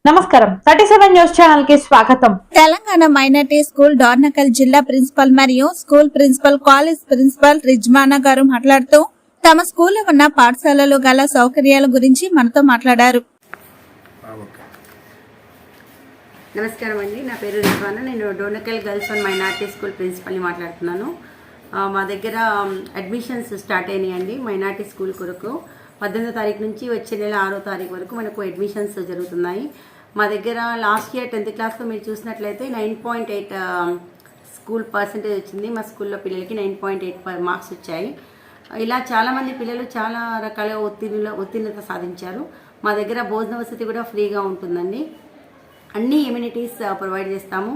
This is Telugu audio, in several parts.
నమస్కారం 37 న్యూస్ ఛానల్ కి స్వాగతం. తెలంగాణ మైనార్టీ స్కూల్ డోర్నకల్ జిల్లా ప్రిన్సిపల్ మరియు స్కూల్ ప్రిన్సిపల్ కాలేజ్ ప్రిన్సిపల్ రిజ్మానా గారు మాట్లాడుతూ తమ స్కూల్లో ఉన్న పాఠశాలలో గల సౌకర్యాల గురించి మనతో మాట్లాడారు. నమస్కారం అండి, నా పేరు రిజ్వానా. నేను Dornakal girls and minority school ప్రిన్సిపల్ని మాట్లాడుతున్నాను. మా దగ్గర అడ్మిషన్స్ స్టార్ట్ అయినాయండి. మైనార్టీ స్కూల్ కొరకు 18వ తారీఖు నుంచి వచ్చే నెల 6వ తారీఖు వరకు మనకు అడ్మిషన్స్ జరుగుతున్నాయి. మా దగ్గర లాస్ట్ ఇయర్ 10th క్లాస్లో మీరు చూసినట్లయితే 9.8 స్కూల్ పర్సెంటేజ్ వచ్చింది. మా స్కూల్లో పిల్లలకి 9.8 మార్క్స్ వచ్చాయి. ఇలా చాలామంది పిల్లలు చాలా రకాల ఉత్తీర్ణత సాధించారు. మా దగ్గర భోజన వసతి కూడా ఫ్రీగా ఉంటుందండి. అన్ని ఎమ్యూనిటీస్ ప్రొవైడ్ చేస్తాము.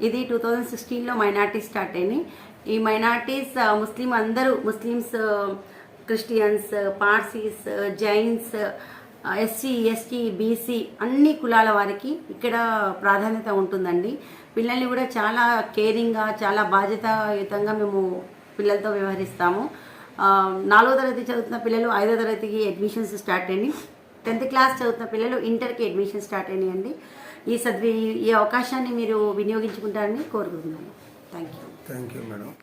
ఇది 2016లో మైనార్టీస్ స్టార్ట్ అయినాయి. ఈ minorities Muslims, Christians, Parsis, Jains, SC, ST, BC అన్ని కులాల వారికి ఇక్కడ ప్రాధాన్యత ఉంటుందండి. పిల్లల్ని కూడా చాలా కేరింగ్గా, చాలా బాధ్యతాయుతంగా మేము పిల్లలతో వ్యవహరిస్తాము. 4వ తరగతి చదువుతున్న పిల్లలు 5వ తరగతికి అడ్మిషన్స్ స్టార్ట్ అయినాయి. 10th క్లాస్ చదువుతున్న పిల్లలు ఇంటర్కి అడ్మిషన్ స్టార్ట్ అయినాయండి. ఈ అవకాశాన్ని మీరు వినియోగించుకుంటారని కోరుకుంటున్నాను. Thank you madam.